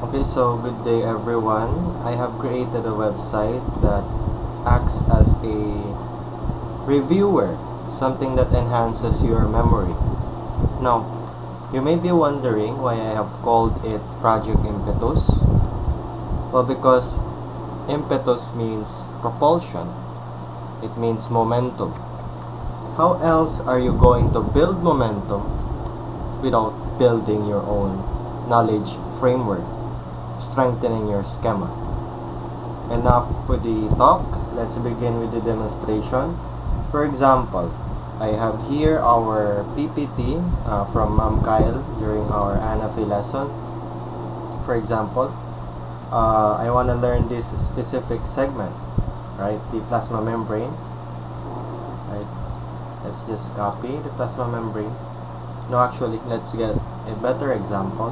Okay, so good day everyone. I have created a website that acts as a reviewer, something that enhances your memory. Now, you may be wondering why I have called it Project Impetus. Well, because impetus means propulsion. It means momentum. How else are you going to build momentum without building your own knowledge framework, strengthening your schema? Enough with the talk, let's begin with the demonstration. For example, I have here our PPT from Ma'am Kyle during our ANAFE lesson. For example, I want to learn this specific segment, right? The plasma membrane, right? Let's just copy the plasma membrane. No, actually, let's get a better example.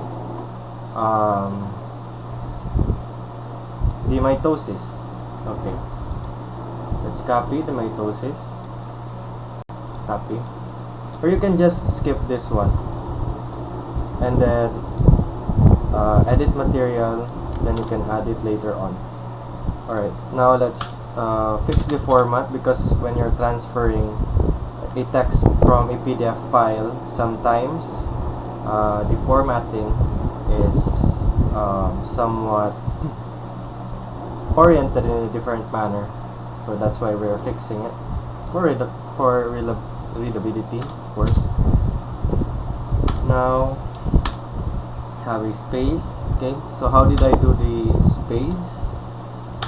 The mitosis. Okay. Let's copy the mitosis. Copy. Or you can just skip this one. And then edit material. Then you can add it later on. Alright. Now let's fix the format, because when you're transferring a text from a PDF file, sometimes the formatting is somewhat oriented in a different manner, so that's why we're fixing it for readability, of course. Now have a space. Okay, so how did I do the space?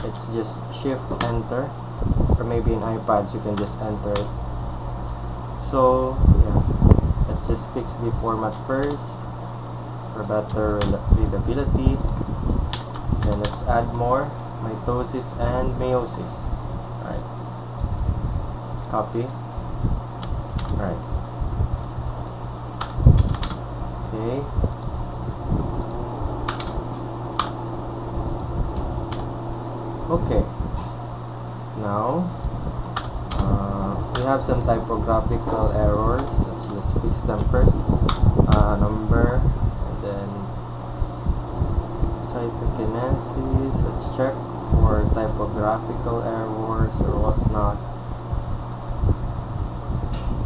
It's just shift enter, or maybe in iPads you can just enter it. So yeah, let's just fix the format first for better readability. Then let's add more mitosis and meiosis. Alright, copy. Alright, okay. Okay, now we have some typographical errors. Let's just fix them first. Number, and then cytokinesis. Let's check for typographical errors or whatnot.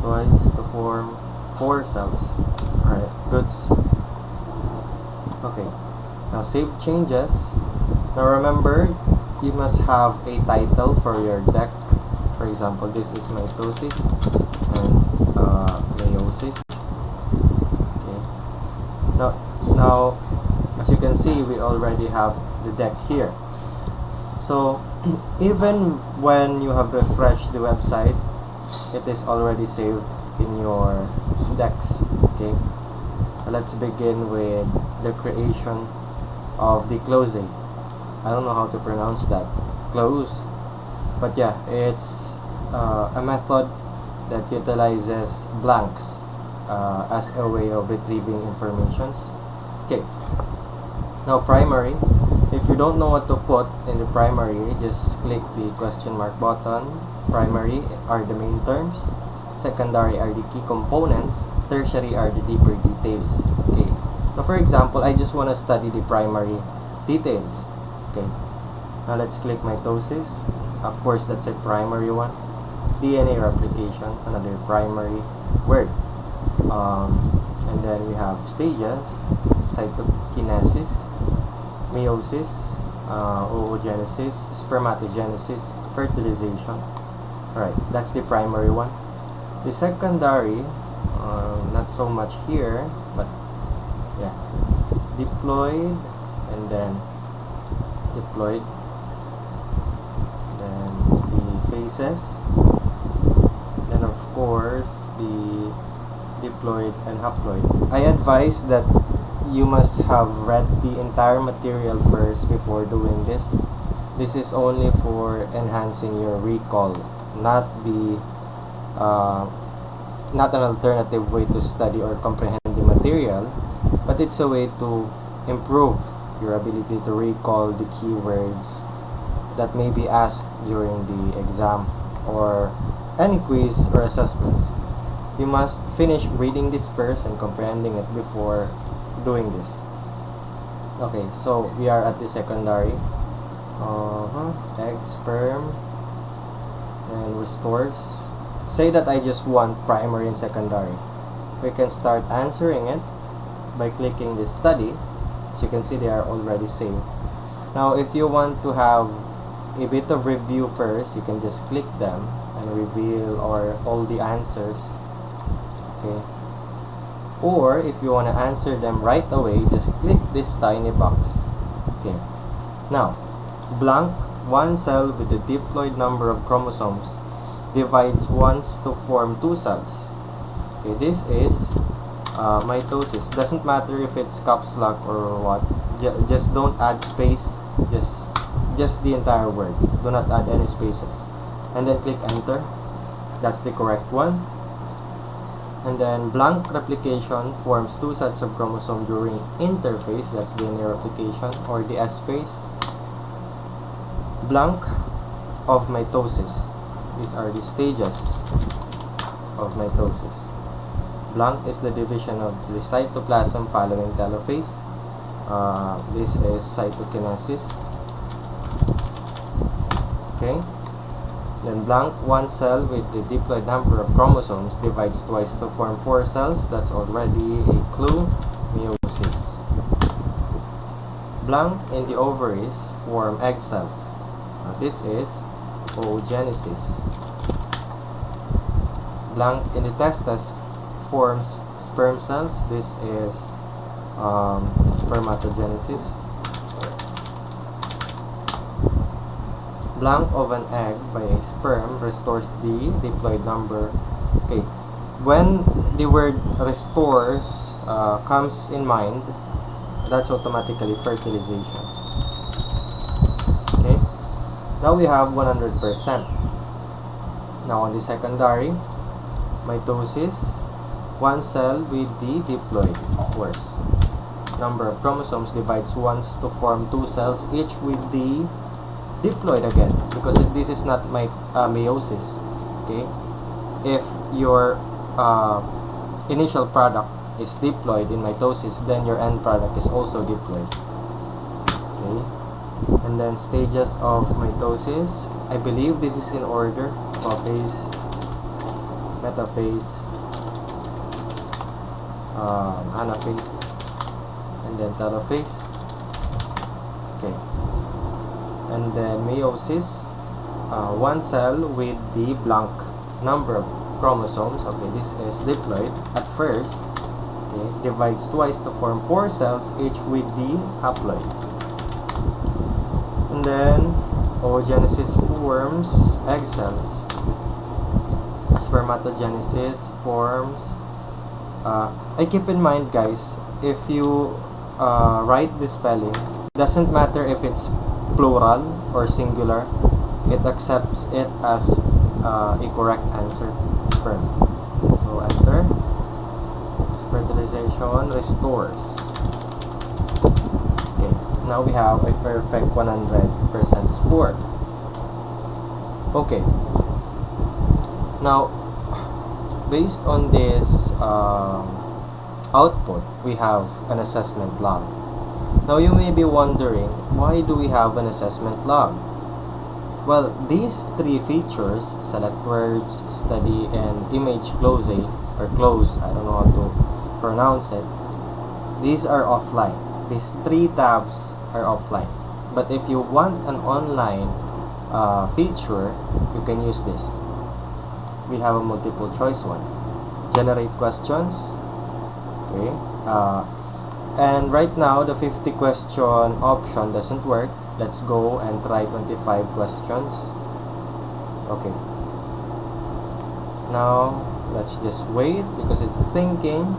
Twice to form 4 cells. Alright, goods. Okay, now save changes. Now remember, you must have a title for your deck. For example, this is mitosis and meiosis. Okay. Now, as you can see, we already have the deck here. So, even when you have refreshed the website, it is already saved in your decks. Okay. Let's begin with the creation of the Cloze. I don't know how to pronounce that. Cloze. But yeah, it's a method that utilizes blanks as a way of retrieving informations. Okay. Now primary. If you don't know what to put in the primary, just click the question mark button. Primary are the main terms. Secondary are the key components. Tertiary are the deeper details. Okay. So for example, I just want to study the primary details. Okay. Now let's click mitosis. Of course, that's a primary one. DNA replication, another primary word. And then we have stages: cytokinesis, meiosis, oogenesis, spermatogenesis, fertilization. Alright, that's the primary one. The secondary, not so much here, but yeah, diploid, and then diploid, then the phases, then of course the diploid and haploid. I advise that you must have read the entire material first before doing this. This is only for enhancing your recall, not an alternative way to study or comprehend the material, but it's a way to improve your ability to recall the keywords that may be asked during the exam or any quiz or assessments. You must finish reading this first and comprehending it before doing this. Okay, so we are at the secondary. Egg, sperm, and restores. Say that I just want primary and secondary. We can start answering it by clicking this study. As you can see, they are already saved. Now, if you want to have a bit of review first, you can just click them and reveal all the answers. Okay. Or if you want to answer them right away, just click this tiny box. Okay. Now, blank, one cell with the diploid number of chromosomes divides once to form two cells. Okay, this is mitosis. Doesn't matter if it's caps lock or what. Just don't add space. Just the entire word. Do not add any spaces. And then click enter. That's the correct one. And then blank replication forms two sets of chromosomes during interphase. That's DNA replication or the S phase. Blank of mitosis. These are the stages of mitosis. Blank is the division of the cytoplasm following telophase. This is cytokinesis. Okay. Then blank, one cell with the diploid number of chromosomes divides twice to form four cells. That's already a clue. Meiosis. Blank in the ovaries form egg cells. This is oogenesis. Blank in the testes forms sperm cells. This is spermatogenesis. Blank of an egg by a sperm restores the diploid number. Okay, when the word restores comes in mind, that's automatically fertilization. Okay, now we have 100%. Now on the secondary, mitosis, one cell with the diploid, of course. Number of chromosomes divides once to form two cells, each with the diploid again, because this is not meiosis. Okay, if your initial product is diploid in mitosis, then your end product is also diploid. Okay, and then stages of mitosis, I believe this is in order: prophase, metaphase, anaphase, and then telophase. Okay. And then meiosis, one cell with the blank number of chromosomes. Okay, this is diploid at first. Okay, divides twice to form four cells, each with the haploid. And then oogenesis forms egg cells. Spermatogenesis forms. I keep in mind, guys, if you write the spelling, doesn't matter if it's plural or singular, it accepts it as a correct answer. Sperm. So enter. Fertilization restores. Okay, now we have a perfect 100% score. Okay, now based on this output, we have an assessment log. Now you may be wondering, why do we have an assessment log? Well, these three features, select words, study, and image cloze, or close, I don't know how to pronounce it, these are offline. These three tabs are offline. But if you want an online feature, you can use this. We have a multiple choice one. Generate questions. Okay. And right now, the 50 question option doesn't work. Let's go and try 25 questions. Okay. Now, let's just wait because it's thinking.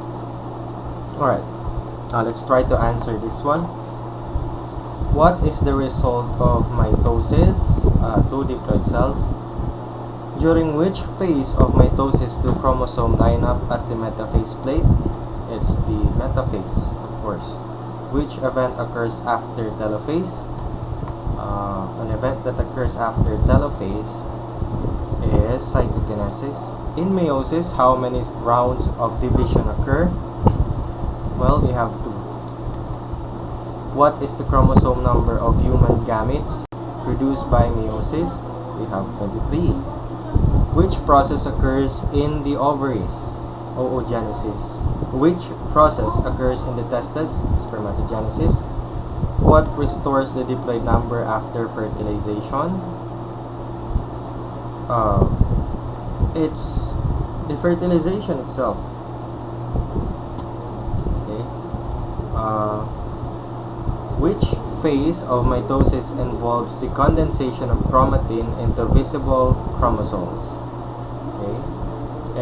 Alright. Let's try to answer this one. What is the result of mitosis? Two diploid cells. During which phase of mitosis do chromosomes line up at the metaphase plate? It's the metaphase, of course. Which event occurs after telophase? An event that occurs after telophase is cytokinesis. In meiosis, how many rounds of division occur? Well, we have two. What is the chromosome number of human gametes produced by meiosis? We have 23. Which process occurs in the ovaries? Oogenesis. Which process occurs in the testes? Spermatogenesis. What restores the diploid number after fertilization? It's the fertilization itself. Okay. Which phase of mitosis involves the condensation of chromatin into visible chromosomes? Okay.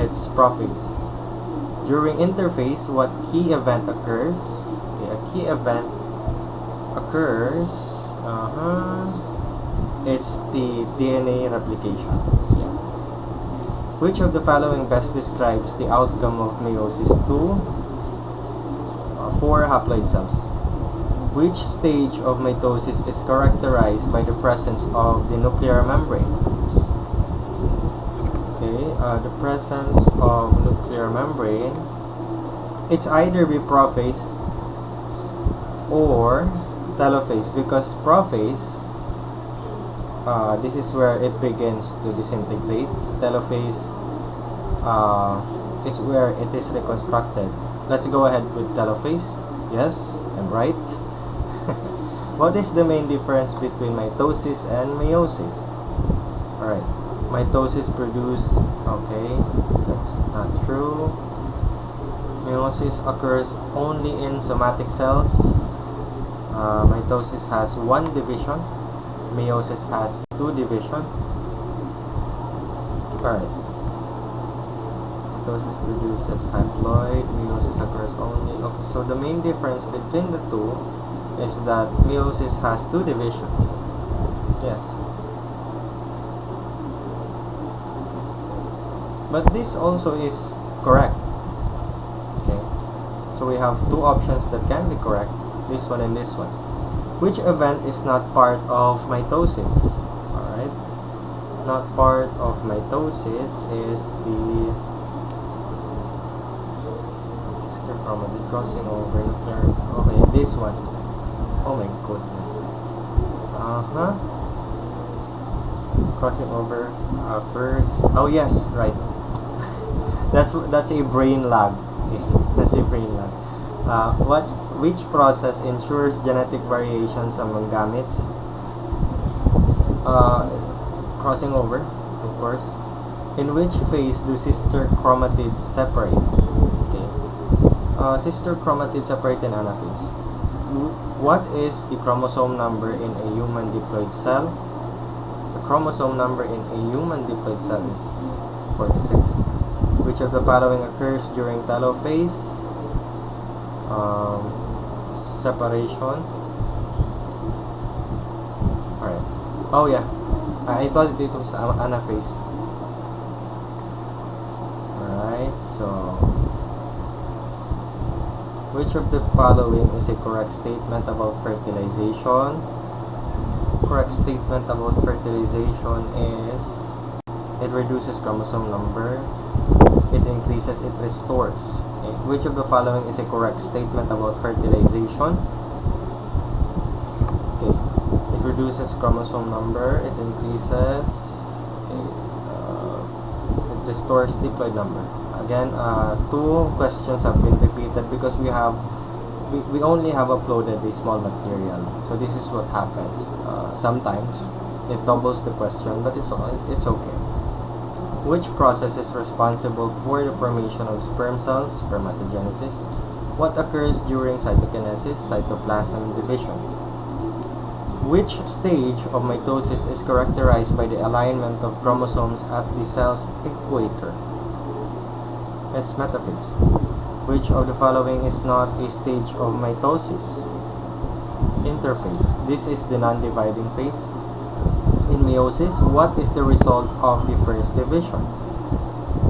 It's prophase. During interphase, what key event occurs? Okay, a key event occurs. It's the DNA replication. Yeah. Which of the following best describes the outcome of meiosis II? 4 haploid cells. Which stage of mitosis is characterized by the presence of the nuclear membrane? Okay, the presence of nuclear membrane, it's either be prophase or telophase, because prophase, this is where it begins to disintegrate. Telophase is where it is reconstructed. Let's go ahead with telophase. Yes, I'm right. What is the main difference between mitosis and meiosis? Alright, mitosis produce, okay, that's not true. Meiosis occurs only in somatic cells. Mitosis has 1 division. Meiosis has 2 division. Alright. Mitosis produces haploid. Meiosis occurs only. Okay, so the main difference between the two is that meiosis has 2 divisions. Yes. But this also is correct. Okay. So we have 2 options that can be correct. This one and this one. Which event is not part of mitosis? Alright. Not part of mitosis is the sister chromatid crossing over nuclear. Okay, this one. Oh my goodness. Crossing over first. Oh yes, right. that's a brain lag. That's a brain lag. Which process ensures genetic variations among gametes? Crossing over, of course. In which phase do sister chromatids separate? Okay. Sister chromatids separate in anaphase. What is the chromosome number in a human diploid cell? The chromosome number in a human diploid cell is 46. Which of the following occurs during telophase? Separation. Alright. Oh yeah. I thought it was anaphase. Alright, so which of the following is a correct statement about fertilization? Correct statement about fertilization is it reduces chromosome number, it increases, it restores. Okay. Which of the following is a correct statement about fertilization? Okay. It reduces chromosome number, it increases, okay, it restores diploid number. Again, 2 questions have been repeated because we only have uploaded a small material. So this is what happens. Sometimes it doubles the question, but it's okay. Which process is responsible for the formation of sperm cells? Spermatogenesis. What occurs during cytokinesis? Cytoplasm division. Which stage of mitosis is characterized by the alignment of chromosomes at the cell's equator? It's metaphase. Which of the following is not a stage of mitosis? Interphase. This is the non-dividing phase. In meiosis, what is the result of the first division?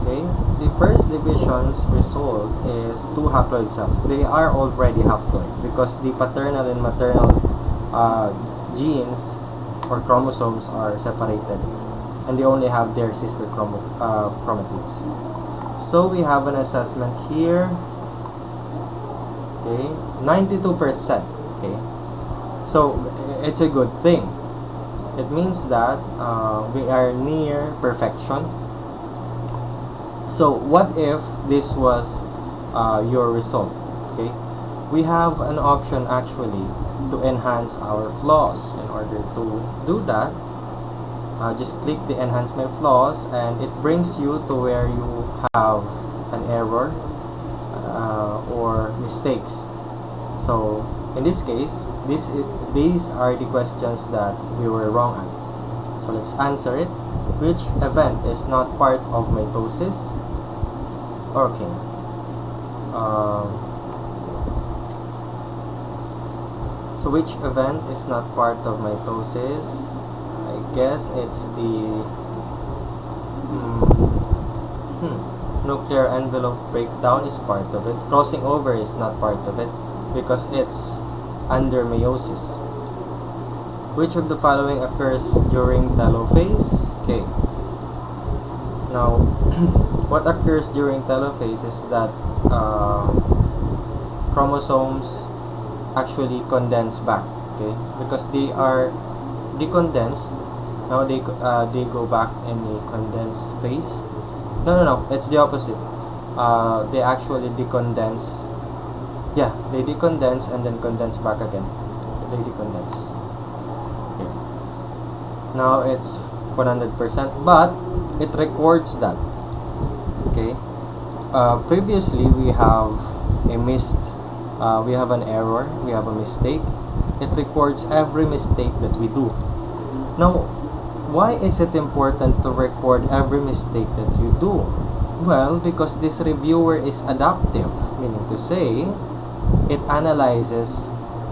Okay, the first division's result is 2 haploid cells. They are already haploid because the paternal and maternal genes or chromosomes are separated, and they only have their sister chromatids. So we have an assessment here. Okay, 92%. Okay, So it's a good thing. It means that we are near perfection. So what if this was your result? Okay, we have an option actually to enhance our flaws. In order to do that, just click the enhance my flaws, and it brings you to where you have an error or mistakes. So in this case, these are the questions that we were wrong at. So let's answer it. Which event is not part of mitosis? Okay. So which event is not part of mitosis? I guess it's the nuclear envelope breakdown is part of it. Crossing over is not part of it because it's under meiosis. Which of the following occurs during telophase? Okay. Now, what occurs during telophase is that chromosomes actually condense back. Okay, because they are decondensed. Now they go back in the condensed phase. No, it's the opposite. They actually decondense. Yeah, they decondense and then condense back again. They decondense. Okay. Now it's 100%, but it records that. Okay. Previously we have a we have an error, we have a mistake. It records every mistake that we do. Now, why is it important to record every mistake that you do? Well, because this reviewer is adaptive, meaning to say, it analyzes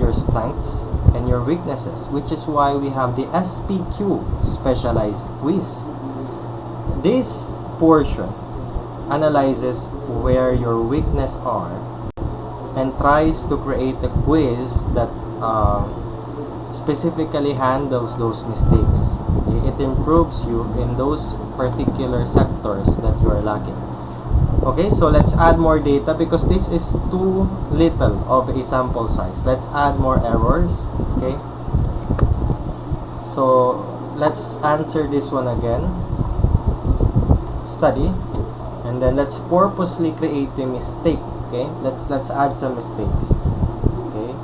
your strengths and your weaknesses, which is why we have the SPQ, specialized quiz. This portion analyzes where your weaknesses are and tries to create a quiz that specifically handles those mistakes. It improves you in those particular sectors that you are lacking. Okay, so let's add more data because this is too little of a sample size. Let's add more errors. Okay, so let's answer this one again. Study, and then let's purposely create a mistake. Okay, let's add some mistakes. Okay,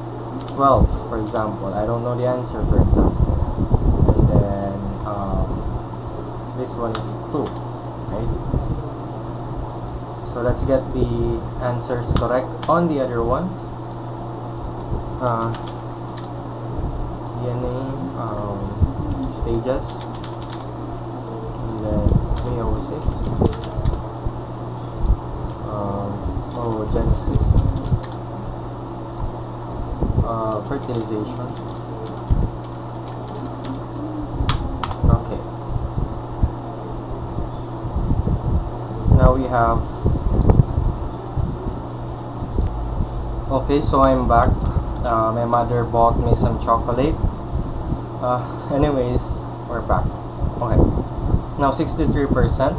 12 for example. I don't know the answer, for example, and then this one is 2, right? So let's get the answers correct on the other ones. DNA stages, and then meiosis, oogenesis, fertilization. Okay. Now we have. Okay, so I'm back. My mother bought me some chocolate. Anyways, we're back. Okay. Now 63%.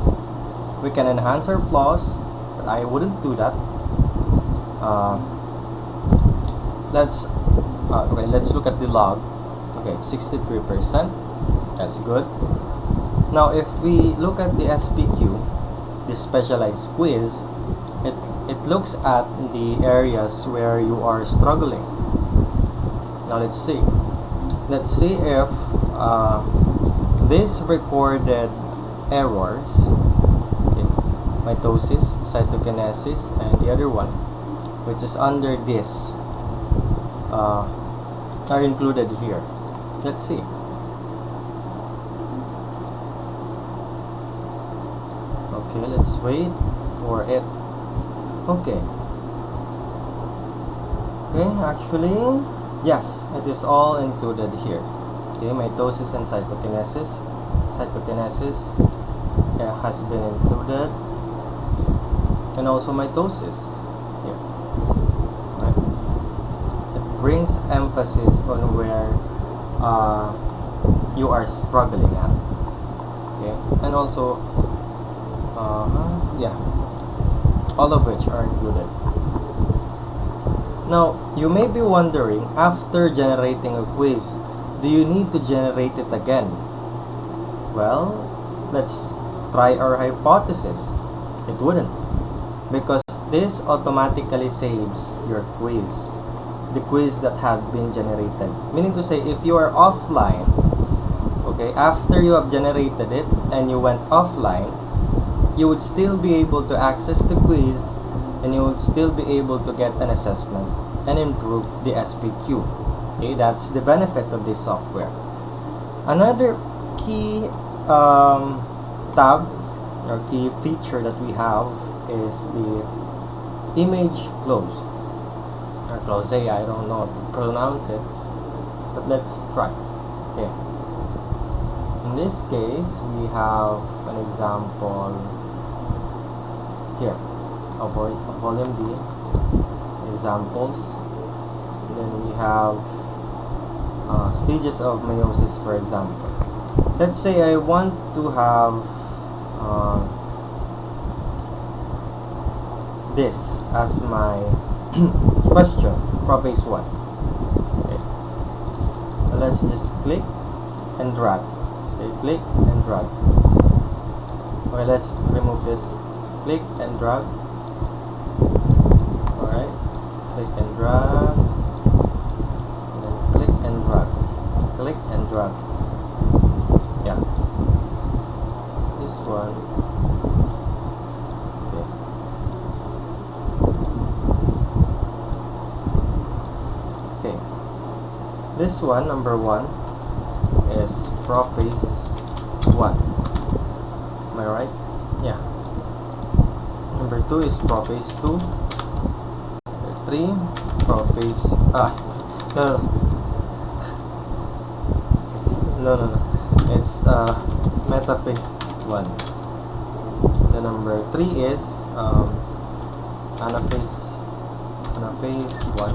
We can enhance our flaws, but I wouldn't do that. Let's look at the log. Okay, 63%. That's good. Now if we look at the SPQ, the specialized quiz, it looks at the areas where you are struggling. Now let's see if this recorded errors, okay, mitosis, cytokinesis, and the other one, which is under this, are included here. Let's see. Okay, let's wait for it. Okay, actually, yes, it is all included here. Okay, mitosis and cytokinesis. Cytokinesis has been included, and also mitosis here. Right? It brings emphasis on where you are struggling at. Okay, and also, all of which are included. Now, you may be wondering, after generating a quiz, do you need to generate it again? Well, let's try our hypothesis. It wouldn't, because this automatically saves your quiz, the quiz that had been generated. Meaning to say, if you are offline, okay, after you have generated it and you went offline, you would still be able to access the quiz, and you would still be able to get an assessment and improve the SPQ. Okay, that's the benefit of this software. Another key tab or key feature that we have is the image close or close. I don't know how to pronounce it, but let's try. Okay. In this case, we have an example here of volume D, examples. And then we have stages of meiosis, for example. Let's say I want to have this as my question, prophase 1. Okay. So let's just click and drag. Okay, click and drag. Okay, let's remove this. Click and drag. Alright, click and drag. And then click and drag. Click and drag. Yeah. This one. Okay. This one, number 1, is prophase 1. Am I right? Yeah. Number 2 is prophase 2. Number 3, prophase no. It's metaphase 1. The number 3 is anaphase 1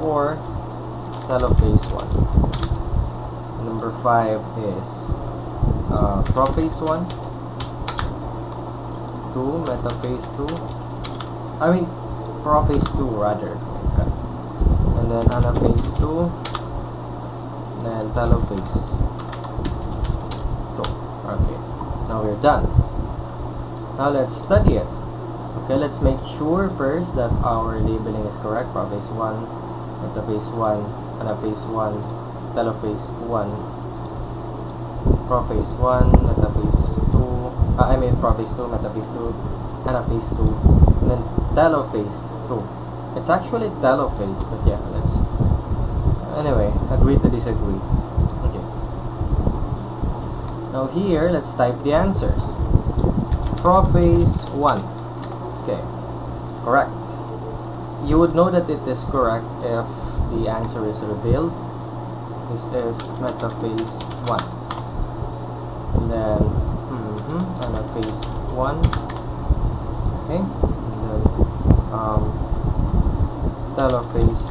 or telophase 1. Number 5 is prophase 1, 2, metaphase 2. I mean prophase 2 rather. Okay. And then anaphase 2, and then telophase 2. Okay. Now we're done. Now let's study it. Okay, let's make sure first that our labeling is correct. Prophase 1, metaphase 1, anaphase 1, telophase 1, prophase 1, metaphase 2, prophase 2, metaphase 2, anaphase 2, and then telophase 2. It's actually telophase, but yeah, anyway, agree to disagree. Okay. Now here, let's type the answers. Prophase 1. Okay, correct. You would know that it is correct if the answer is revealed. This is metaphase 1. And then anaphase 1. Okay. And then telophase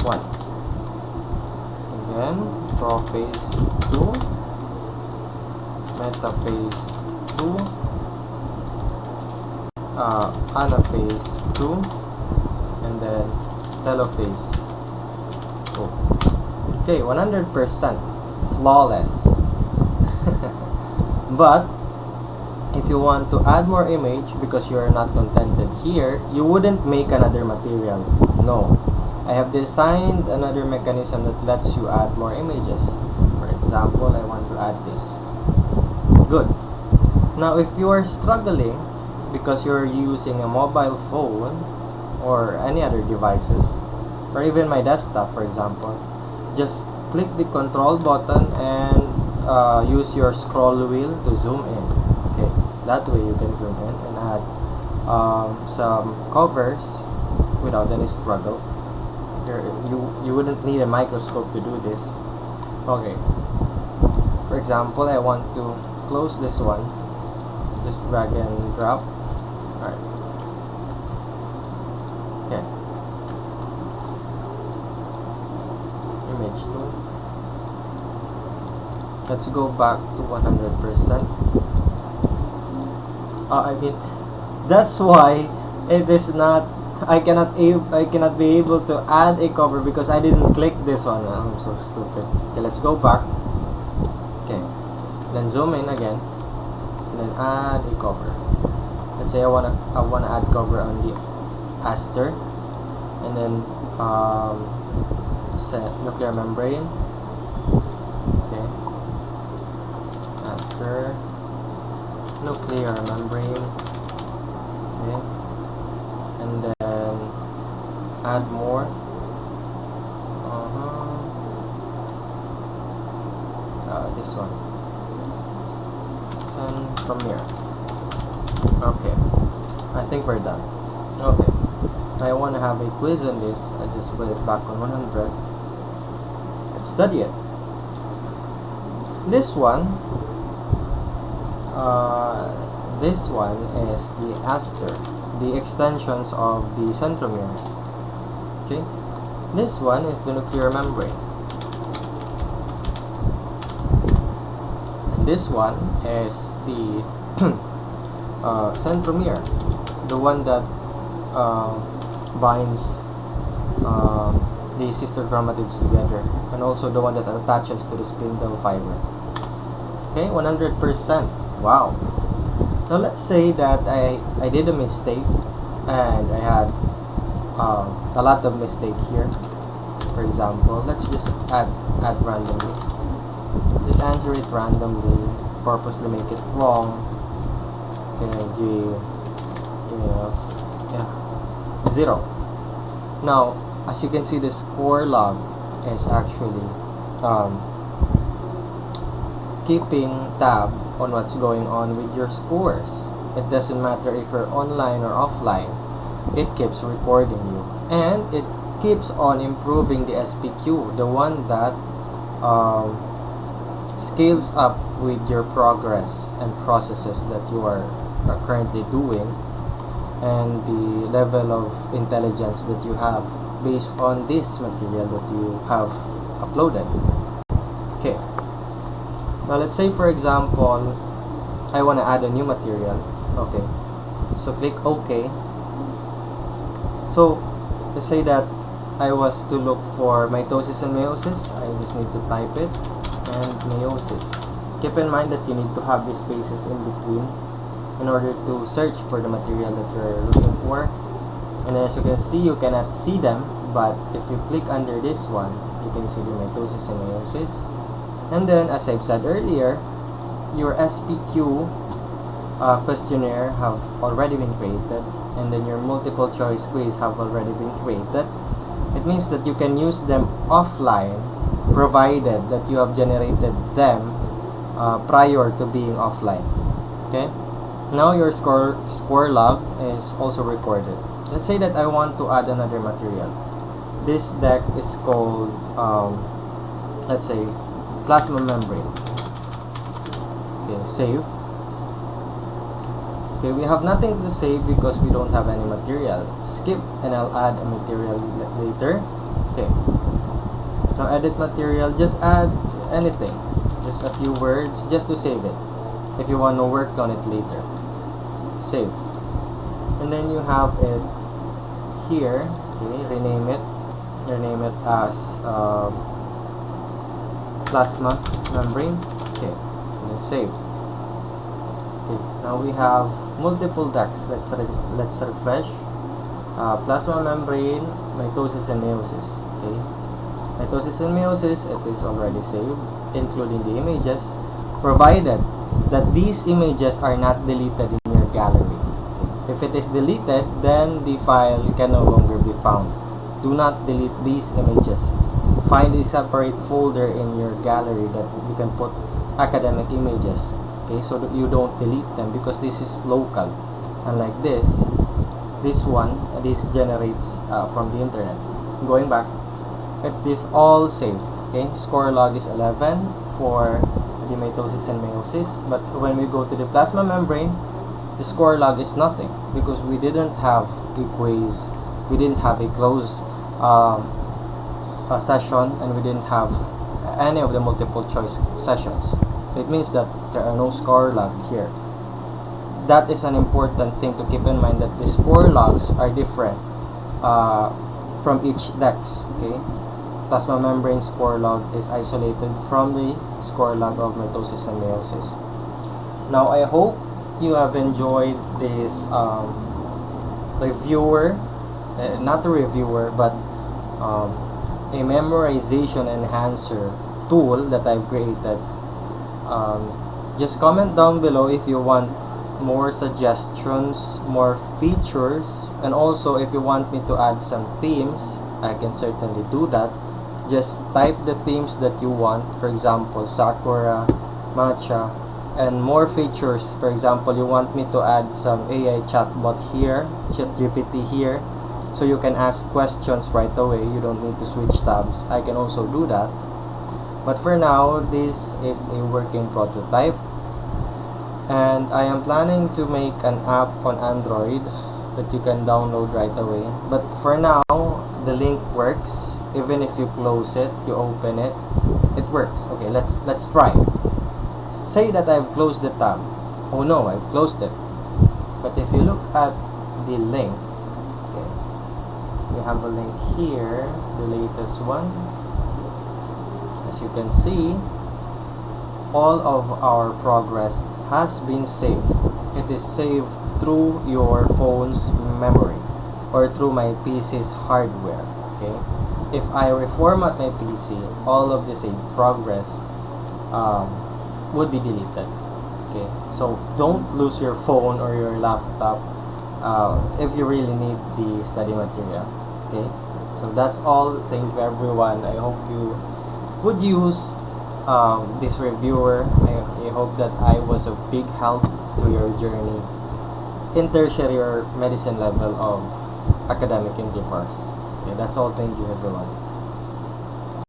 1. Again, prophase 2. Metaphase 2. Anaphase 2. And then telophase 2. Okay, 100% flawless. But if you want to add more image because you are not contented here, you wouldn't make another material. No, I have designed another mechanism that lets you add more images. For example, I want to add this. Good. Now if you are struggling because you're using a mobile phone or any other devices, or even my desktop for example, just click the control button and use your scroll wheel to zoom in. Okay, that way you can zoom in and add some covers without any struggle. You wouldn't need a microscope to do this. Okay, for example, I want to close this one. Just drag and drop. Alright. Okay. Image 2. Let's go back to 100%. I mean, that's why it is not I cannot be able to add a cover because I didn't click this one. I'm so stupid. Okay, let's go back. Okay, then zoom in again, and then add a cover. Let's say I wanna add cover on the aster, and then set nuclear membrane. Okay, aster, nuclear membrane. Okay, and then add more. This one. Send from here. Okay, I think we're done. Okay, I want to have a quiz on this. I just put it back on 100. Let's study it. This one is the aster, the extensions of the centromeres. Okay, this one is the nuclear membrane. This one is the centromere, the one that binds the sister chromatids together, and also the one that attaches to the spindle fiber. Okay, 100%. Wow. Now let's say that I did a mistake, and I had a lot of mistake here. For example, let's just add randomly. Just answer it randomly, purposely make it wrong. Okay, yeah, 0. Now, as you can see, the score log is actually keeping tab on what's going on with your scores. It doesn't matter if you're online or offline, it keeps recording you, and it keeps on improving the SPQ, the one that scales up with your progress and processes that you are currently doing, and the level of intelligence that you have based on this material that you have uploaded. Okay, now let's say for example I want to add a new material. Okay, so click OK. So let's say that I was to look for mitosis and meiosis. I just need to type it, and meiosis. Keep in mind that you need to have these spaces in between in order to search for the material that you're looking for. And as you can see, you cannot see them, but if you click under this one, you can see the mitosis and meiosis. And then, as I've said earlier, your SPQ questionnaire have already been created, and then your multiple choice quiz have already been created. It means that you can use them offline, provided that you have generated them prior to being offline. Okay, now your score log is also recorded. Let's say that I want to add another material. This deck is called let's say plasma membrane. Okay, save. Okay, we have nothing to save because we don't have any material. Skip, and I'll add a material later. Okay, now edit material, just add anything, just a few words just to save it if you want to work on it later. Save, and then you have it here. Okay, rename it as plasma membrane. Okay, and then save. Okay, now we have multiple decks. Let's refresh. Plasma membrane, mitosis and meiosis. Okay, mitosis and meiosis, it is already saved, including the images, provided that these images are not deleted in your gallery. Okay. If it is deleted, then the file can no longer be found. Do not delete these images. Find a separate folder in your gallery that you can put academic images. Okay, so that you don't delete them, because this is local. Unlike this generates from the internet. Going back, it is all saved. Okay, score log is 11 for the mitosis and meiosis, but when we go to the plasma membrane, the score log is nothing, because we didn't have a quiz, we didn't have a close session, and we didn't have any of the multiple choice sessions. It means that there are no score log here. That is an important thing to keep in mind, that the score logs are different from each DEX. Okay, plasma membrane score log is isolated from the score log of mitosis and meiosis. Now I hope you have enjoyed this reviewer, not a reviewer, but a memorization enhancer tool that I've created. Just comment down below if you want more suggestions, more features, and also if you want me to add some themes, I can certainly do that. Just type the themes that you want, for example, Sakura, Matcha, and more features. For example, you want me to add some AI chatbot here, ChatGPT here, so you can ask questions right away. You don't need to switch tabs. I can also do that. But for now, this is a working prototype, and I am planning to make an app on Android that you can download right away. But for now, the link works. Even if you close it, you open it, it works. Okay, let's try. Say that I've closed the tab. Oh no, I've closed it. But if you look at the link, okay, we have a link here, the latest one. As you can see, all of our progress has been saved. It is saved through your phone's memory or through my PC's hardware. Okay, if I reformat my PC, all of the saved progress would be deleted. Okay, so don't lose your phone or your laptop if you really need the study material. Okay, so that's all. Thank you everyone. I hope you would use this reviewer. I hope that I was a big help to your journey in tertiary or medicine level of academic endeavors. Okay, that's all. Thank you everyone.